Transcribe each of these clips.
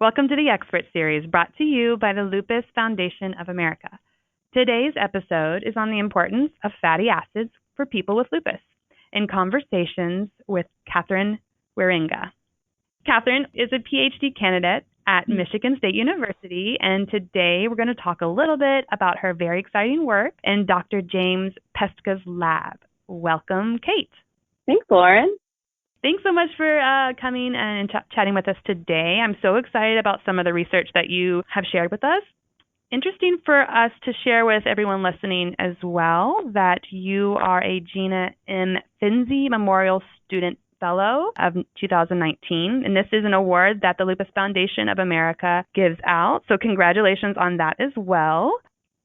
Welcome to the Expert Series, brought to you by the Lupus Foundation of America. Today's episode is on the importance of fatty acids for people with lupus, in conversations with Kathryn Wierenga. Kathryn is a PhD candidate at Michigan State University, and today we're going to talk a little bit about her very exciting work in Dr. James Peska's lab. Welcome, Kate. Thanks, Lauren. Thanks so much for coming and chatting with us today. I'm so excited about some of the research that you have shared with us. Interesting for us to share with everyone listening as well that you are a Gina M. Finzi Memorial Student Fellow of 2019, and this is an award that the Lupus Foundation of America gives out. So congratulations on that as well.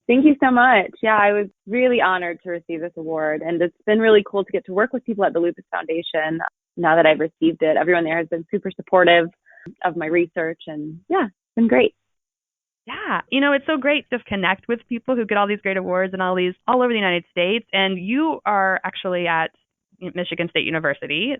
Thank you so much. Yeah, I was really honored to receive this award, and it's been really cool to get to work with people at the Lupus Foundation. Now that I've received it, everyone there has been super supportive of my research, and yeah, it's been great. Yeah, it's so great to connect with people who get all these great awards and all over the United States. And you are actually at Michigan State University.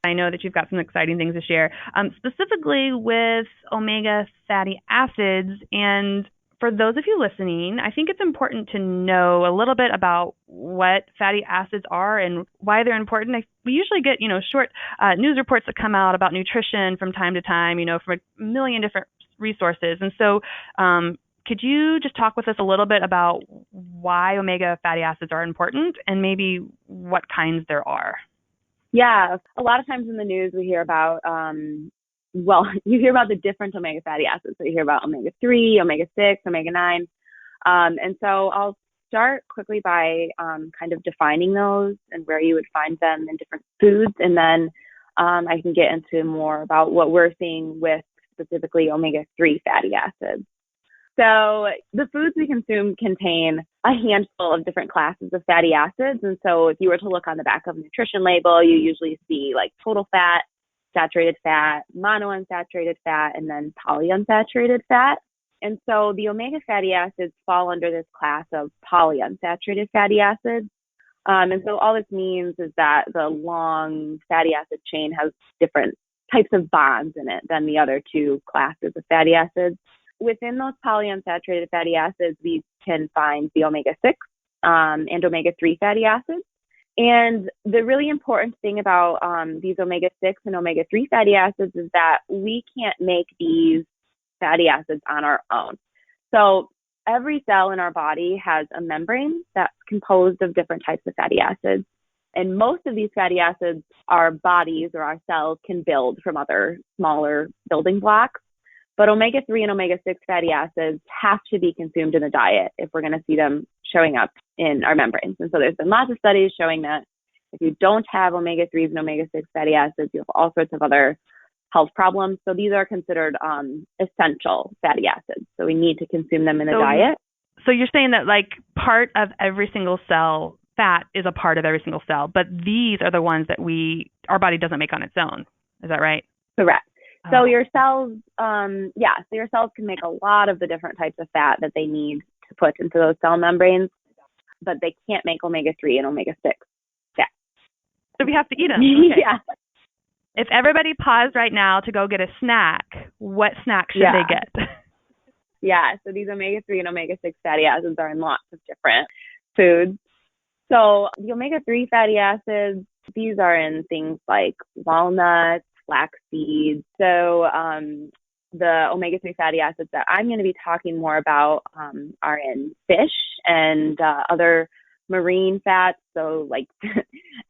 I know that you've got some exciting things to share, specifically with omega fatty acids. And for those of you listening, I think it's important to know a little bit about what fatty acids are and why they're important. We usually get, short news reports that come out about nutrition from time to time, from a million different resources. And so could you just talk with us a little bit about why omega fatty acids are important and maybe what kinds there are? Yeah, a lot of times in the news we hear about, you hear about the different omega fatty acids. So you hear about omega-3, omega-6, omega-9. And so I'll start quickly by kind of defining those and where you would find them in different foods. And then I can get into more about what we're seeing with specifically omega-3 fatty acids. So the foods we consume contain a handful of different classes of fatty acids. And so if you were to look on the back of a nutrition label, you usually see like total fat, saturated fat, monounsaturated fat, and then polyunsaturated fat. And so the omega fatty acids fall under this class of polyunsaturated fatty acids. And so all this means is that the long fatty acid chain has different types of bonds in it than the other two classes of fatty acids. Within those polyunsaturated fatty acids, we can find the omega-6 and omega-3 fatty acids. And the really important thing about these omega-6 and omega-3 fatty acids is that we can't make these fatty acids on our own. So every cell in our body has a membrane that's composed of different types of fatty acids. And most of these fatty acids, our bodies or our cells can build from other smaller building blocks. But omega-3 and omega-6 fatty acids have to be consumed in the diet if we're going to see them showing up in our membranes. And so there's been lots of studies showing that if you don't have omega-3s and omega-6 fatty acids, you have all sorts of other health problems. So these are considered essential fatty acids. So we need to consume them in the diet. So you're saying that like part of every single cell, fat is a part of every single cell, but these are the ones that our body doesn't make on its own. Is that right? Correct. So your cells, so your cells can make a lot of the different types of fat that they need to put into those cell membranes, but they can't make omega-3 and omega-6 fat. So we have to eat them. Okay. Yeah. If everybody paused right now to go get a snack, what snack should they get? Yeah, so these omega-3 and omega-6 fatty acids are in lots of different foods. So the omega-3 fatty acids, these are in things like walnuts, flax seeds. So the omega-3 fatty acids that I'm going to be talking more about are in fish and other marine fats. So like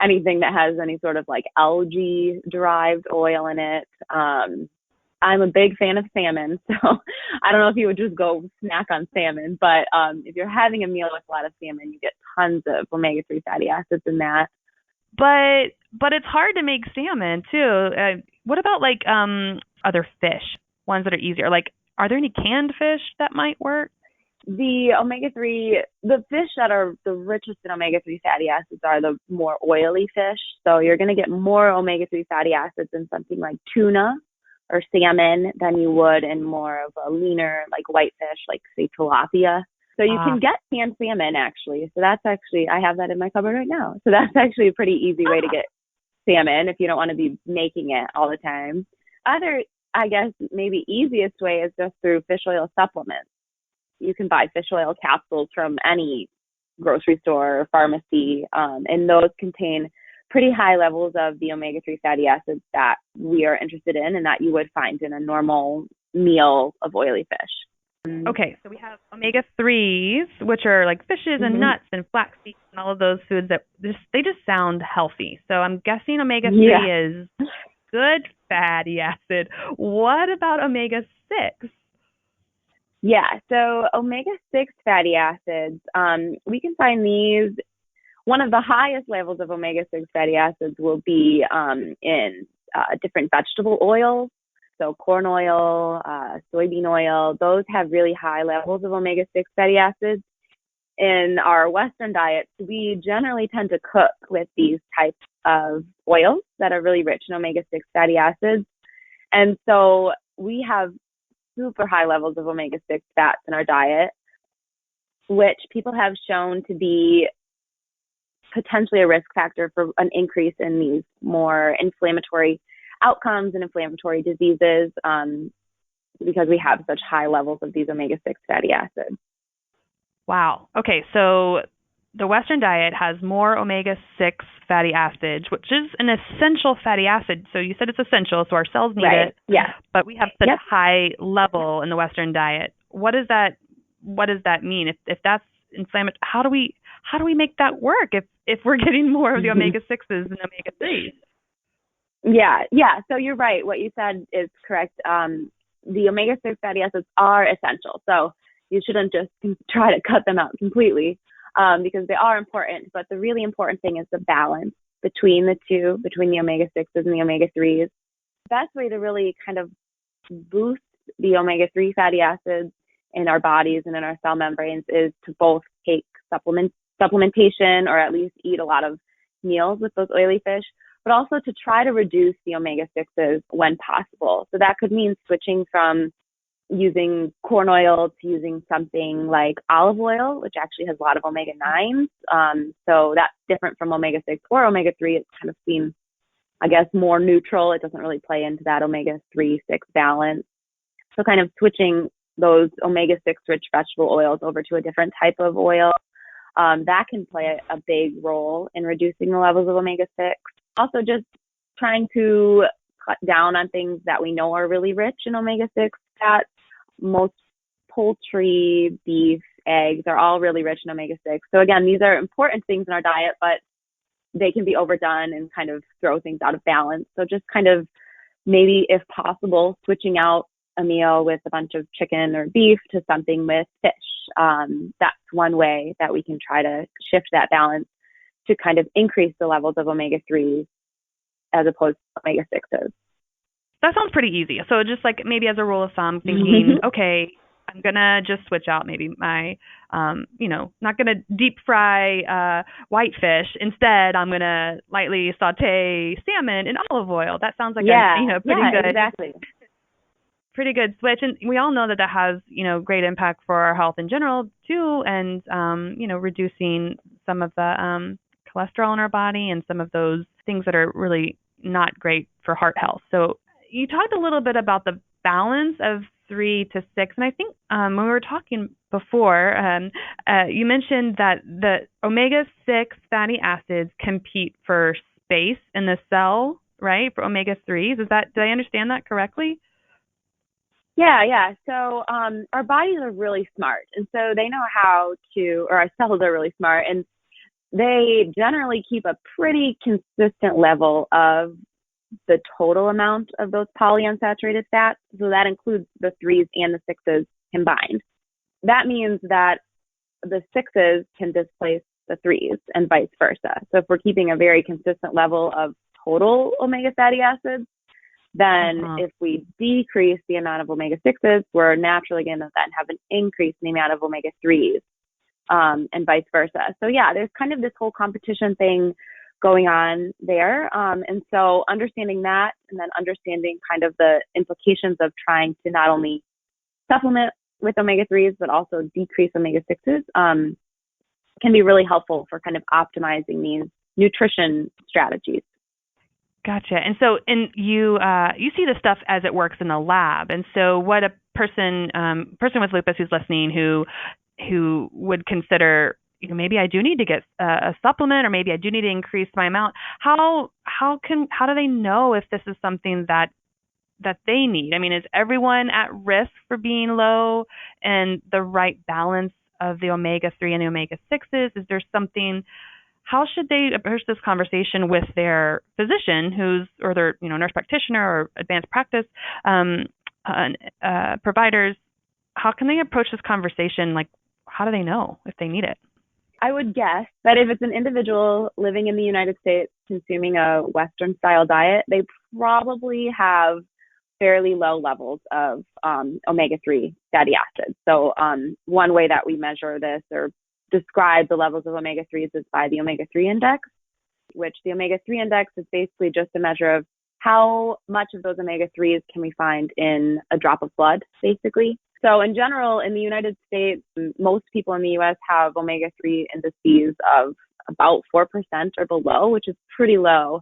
anything that has any sort of like algae derived oil in it. I'm a big fan of salmon. So I don't know if you would just go snack on salmon, but if you're having a meal with a lot of salmon, you get tons of omega-3 fatty acids in that. But it's hard to make salmon too. What about like other fish, ones that are easier? Like, are there any canned fish that might work? The omega-3, the fish that are the richest in omega-3 fatty acids are the more oily fish. So you're going to get more omega-3 fatty acids in something like tuna or salmon than you would in more of a leaner, like white fish, like say tilapia. So you can get canned salmon actually. So that's actually, I have that in my cupboard right now. So that's actually a pretty easy way to get salmon if you don't want to be making it all the time. Other I guess maybe easiest way is just through fish oil supplements. You can buy fish oil capsules from any grocery store or pharmacy, and those contain pretty high levels of the omega-3 fatty acids that we are interested in and that you would find in a normal meal of oily fish. Okay, so we have omega-3s, which are like fishes and nuts and flax seeds and all of those foods that they just sound healthy. So I'm guessing omega-3 is good fatty acid. What about omega-6? Yeah, so omega-6 fatty acids, we can find these. One of the highest levels of omega-6 fatty acids will be in different vegetable oils. So corn oil, soybean oil, those have really high levels of omega-6 fatty acids. In our Western diets, we generally tend to cook with these types of oils that are really rich in omega-6 fatty acids. And so we have super high levels of omega-6 fats in our diet, which people have shown to be potentially a risk factor for an increase in these more inflammatory outcomes and inflammatory diseases, because we have such high levels of these omega-6 fatty acids. Wow. Okay, so the Western diet has more omega-6 fatty acids, which is an essential fatty acid. So you said it's essential, so our cells need it. Yeah. But we have such a high level in the Western diet. What does that mean? If that's inflammatory, how do we make that work if we're getting more of the omega-6s and omega-3s? Yeah. So you're right. What you said is correct. The omega-6 fatty acids are essential. So you shouldn't just try to cut them out completely, because they are important. But the really important thing is the balance between the two, between the omega-6s and the omega-3s. The best way to really kind of boost the omega-3 fatty acids in our bodies and in our cell membranes is to both take supplementation, or at least eat a lot of meals with those oily fish, but also to try to reduce the omega-6s when possible. So that could mean switching from using corn oil to using something like olive oil, which actually has a lot of omega-9s. So that's different from omega-6 or omega-3. It's kind of seen, I guess, more neutral. It doesn't really play into that omega-3-6 balance. So kind of switching those omega-6 rich vegetable oils over to a different type of oil, that can play a big role in reducing the levels of omega-6. Also, just trying to cut down on things that we know are really rich in omega-6 fats. Most poultry, beef, eggs are all really rich in omega-6. So again, these are important things in our diet, but they can be overdone and kind of throw things out of balance. So just kind of maybe, if possible, switching out a meal with a bunch of chicken or beef to something with fish. That's one way that we can try to shift that balance to kind of increase the levels of omega-3s as opposed to omega-6s. That sounds pretty easy. So just like maybe as a rule of thumb, thinking, okay, I'm going to just switch out maybe my, not going to deep fry white fish. Instead, I'm going to lightly saute salmon in olive oil. That sounds like pretty good. Exactly. Pretty good switch. And we all know that has, great impact for our health in general too. And, reducing some of the cholesterol in our body and some of those things that are really not great for heart health. So you talked a little bit about the balance of 3 to 6. And I think when we were talking before, you mentioned that the omega-6 fatty acids compete for space in the cell, right? For omega-3s. Did I understand that correctly? Yeah. So our bodies are really smart. And so they know or our cells are really smart. And they generally keep a pretty consistent level of the total amount of those polyunsaturated fats. So that includes the 3s and the 6s combined. That means that the 6s can displace the 3s and vice versa. So if we're keeping a very consistent level of total omega fatty acids, then if we decrease the amount of omega-6s, we're naturally going to then have an increase in the amount of omega-3s, and vice versa. So yeah, there's kind of this whole competition thing going on there. And so understanding that, and then understanding kind of the implications of trying to not only supplement with omega-3s, but also decrease omega-6s, can be really helpful for kind of optimizing these nutrition strategies. Gotcha. And you see the stuff as it works in the lab. And so, what a person with lupus who's listening who would consider, maybe I do need to get a supplement, or maybe I do need to increase my amount. How do they know if this is something that they need? I mean, is everyone at risk for being low, and the right balance of the omega-3 and the omega-6s? Is there something? How should they approach this conversation with their physician, or their nurse practitioner or advanced practice providers? How can they approach this conversation? Like, how do they know if they need it? I would guess that if it's an individual living in the United States consuming a Western style diet, they probably have fairly low levels of omega-3 fatty acids. So one way that we measure this or describe the levels of omega-3s is by the omega-3 index, which the omega-3 index is basically just a measure of how much of those omega-3s can we find in a drop of blood, basically. So in general, in the United States, most people in the U.S. have omega-3 indices of about 4% or below, which is pretty low.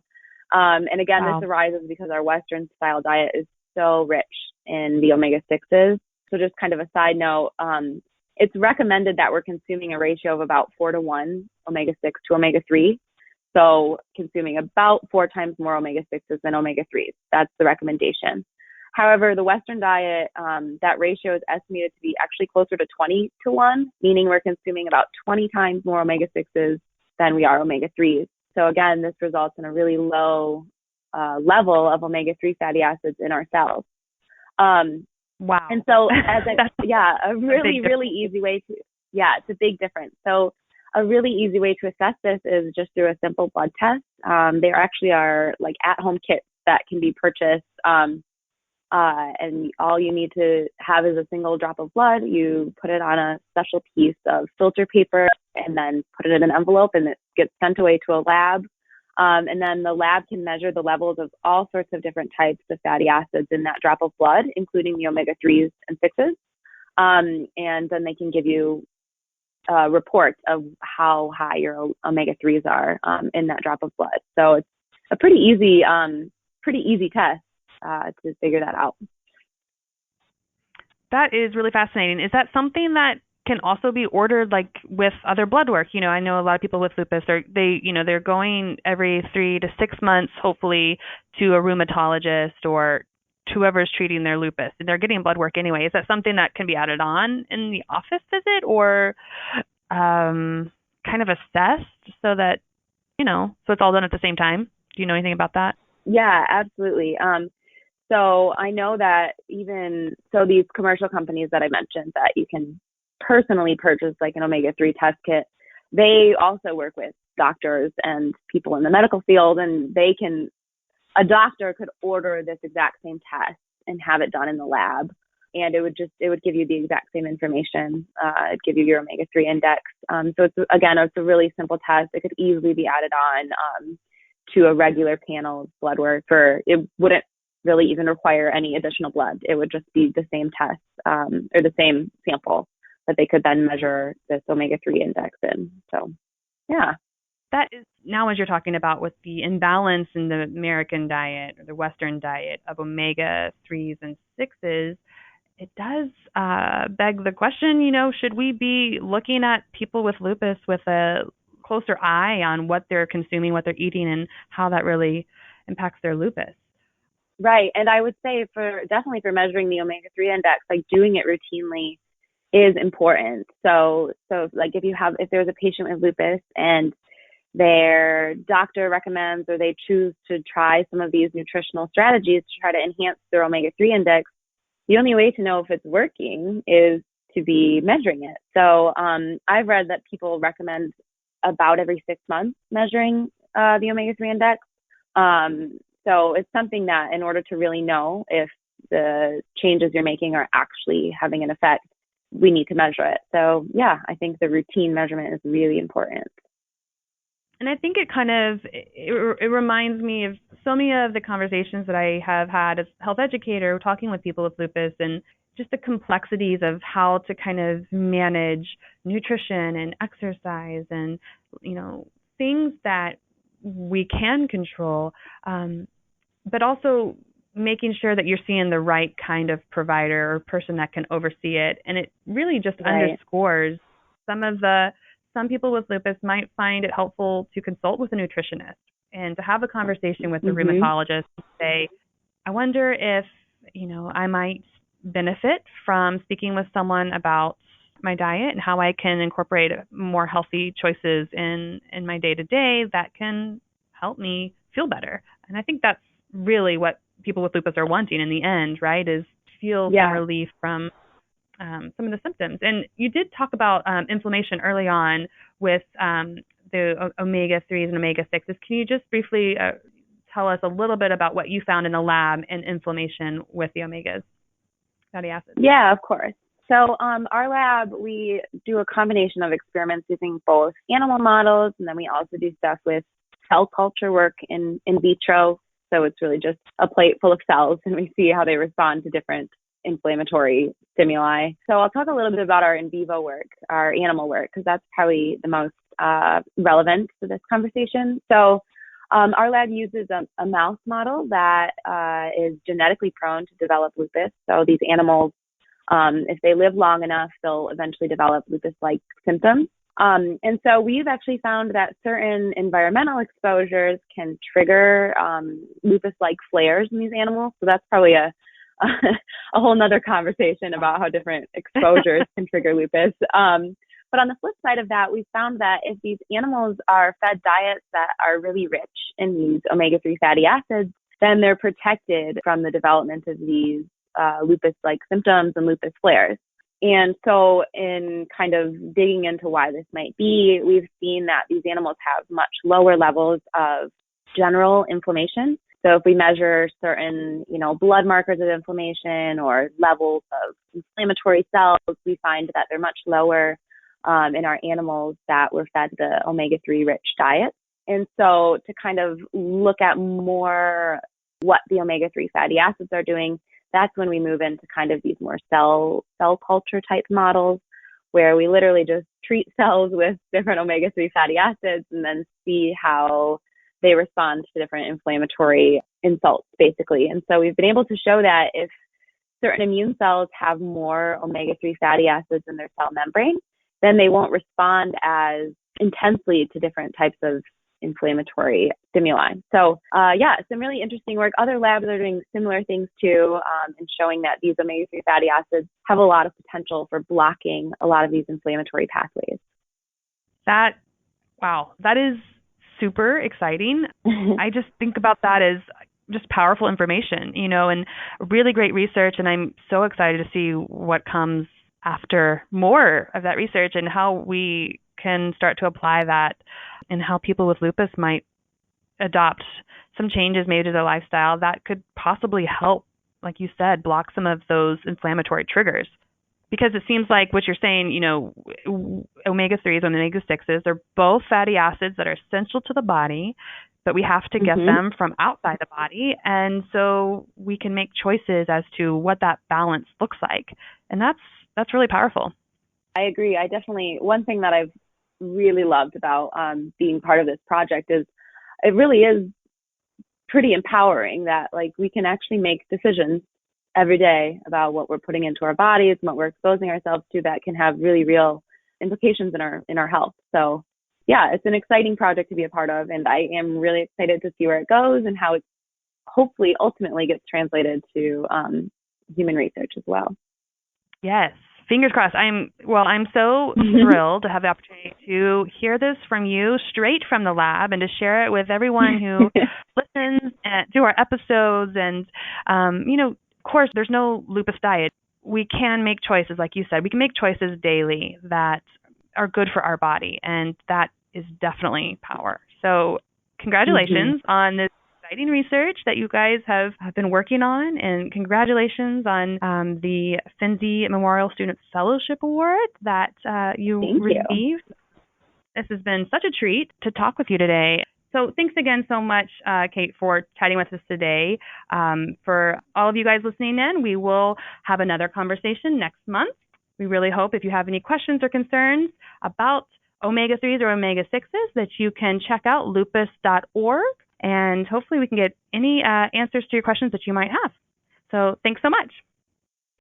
And again, Wow. This arises because our Western style diet is so rich in the omega-6s. So just kind of a side note, it's recommended that we're consuming a ratio of about 4-to-1 omega-6 to omega-3. So consuming about 4 times more omega-6s than omega-3s. That's the recommendation. However, the Western diet, that ratio is estimated to be actually closer to 20-to-1, meaning we're consuming about 20 times more omega-6s than we are omega-3s. So again, this results in a really low level of omega-3 fatty acids in our cells. Wow. And so a really easy way to, it's a big difference. So a really easy way to assess this is just through a simple blood test. There actually are like at-home kits that can be purchased, and all you need to have is a single drop of blood. You put it on a special piece of filter paper and then put it in an envelope, and it gets sent away to a lab. And then the lab can measure the levels of all sorts of different types of fatty acids in that drop of blood, including the omega-3s and 6s. And then they can give you reports of how high your omega-3s are in that drop of blood. So it's a pretty easy test to figure that out. That is really fascinating. Is that something that can also be ordered like with other blood work? I know a lot of people with lupus they're going every 3 to 6 months, hopefully, to a rheumatologist or whoever's treating their lupus, and they're getting blood work anyway. Is that something that can be added on in the office visit, or kind of assessed so that so it's all done at the same time? Do you know anything about that? Yeah, absolutely. So I know that these commercial companies that I mentioned that you can personally purchase like an omega-3 test kit, they also work with doctors and people in the medical field, and a doctor could order this exact same test and have it done in the lab, and it would give you the exact same information. It'd give you your omega-3 index. So it's a really simple test. It could easily be added on to a regular panel of blood work. It wouldn't really even require any additional blood. It would just be the same test or the same sample that they could then measure this omega-3 index in. So, yeah. That is, now as you're talking about with the imbalance in the American diet or the Western diet of omega-3s and 6s, it does beg the question, should we be looking at people with lupus with a closer eye on what they're consuming, what they're eating, and how that really impacts their lupus? Right. And I would say definitely for measuring the omega-3 index, like doing it routinely is important. So like if there's a patient with lupus and their doctor recommends or they choose to try some of these nutritional strategies to try to enhance their omega-3 index, the only way to know if it's working is to be measuring it. So I've read that people recommend about every 6 months measuring the omega-3 index. So it's something that in order to really know if the changes you're making are actually having an effect, we need to measure it. So yeah, I think the routine measurement is really important. And I think it reminds me of so many of the conversations that I have had as a health educator talking with people with lupus, and just the complexities of how to kind of manage nutrition and exercise and, things that we can control, but also making sure that you're seeing the right kind of provider or person that can oversee it. And it really just underscores some people with lupus might find it helpful to consult with a nutritionist and to have a conversation with the rheumatologist and say, I wonder if, I might benefit from speaking with someone about my diet and how I can incorporate more healthy choices in my day-to-day that can help me feel better. And I think that's really what people with lupus are wanting in the end, right, is feel some relief from some of the symptoms. And you did talk about inflammation early on with the omega-3s and omega-6s. Can you just briefly tell us a little bit about what you found in the lab and inflammation with the omegas, fatty acids? Yeah, of course. So our lab, we do a combination of experiments using both animal models, and then we also do stuff with cell culture work in vitro. So it's really just a plate full of cells, and we see how they respond to different inflammatory stimuli. So I'll talk a little bit about our in vivo work, our animal work, because that's probably the most relevant to this conversation. So our lab uses a mouse model that is genetically prone to develop lupus. So these animals, if they live long enough, they'll eventually develop lupus-like symptoms. And so we've actually found that certain environmental exposures can trigger lupus-like flares in these animals. So that's probably a whole nother conversation about how different exposures can trigger lupus. But on the flip side of that, we found that if these animals are fed diets that are really rich in these omega-3 fatty acids, then they're protected from the development of these lupus-like symptoms and lupus flares. And so in kind of digging into why this might be, we've seen that these animals have much lower levels of general inflammation. So if we measure certain, blood markers of inflammation or levels of inflammatory cells, we find that they're much lower in our animals that were fed the omega-3 rich diet. And so to kind of look at more what the omega-3 fatty acids are doing, that's when we move into kind of these more cell culture type models, where we literally just treat cells with different omega-3 fatty acids and then see how they respond to different inflammatory insults, basically. And so we've been able to show that if certain immune cells have more omega-3 fatty acids in their cell membrane, then they won't respond as intensely to different types of inflammatory stimuli. So some really interesting work. Other labs are doing similar things too, and showing that these omega-3 fatty acids have a lot of potential for blocking a lot of these inflammatory pathways. That is super exciting. I just think about that as just powerful information, and really great research. And I'm so excited to see what comes after more of that research and how we can start to apply that and how people with lupus might adopt some changes maybe to their lifestyle that could possibly help, like you said, block some of those inflammatory triggers. Because it seems like what you're saying, omega-3s and omega-6s are both fatty acids that are essential to the body, but we have to get them from outside the body. And so we can make choices as to what that balance looks like. And that's really powerful. I agree. One thing that I've really loved about being part of this project is it really is pretty empowering that we can actually make decisions every day about what we're putting into our bodies and what we're exposing ourselves to that can have really real implications in our health. So yeah, it's an exciting project to be a part of, and I am really excited to see where it goes and how it hopefully ultimately gets translated to human research as well. Yes. Fingers crossed. I'm so thrilled to have the opportunity to hear this from you straight from the lab and to share it with everyone who listens to our episodes. And, of course, there's no lupus diet. We can make choices, like you said. We can make choices daily that are good for our body, and that is definitely power. So congratulations on this exciting research that you guys have been working on, and congratulations on the Finzi Memorial Student Fellowship Award that you received. This has been such a treat to talk with you today. So thanks again so much, Kate, for chatting with us today. For all of you guys listening in, we will have another conversation next month. We really hope if you have any questions or concerns about omega-3s or omega-6s, that you can check out lupus.org, and hopefully we can get any answers to your questions that you might have. So thanks so much.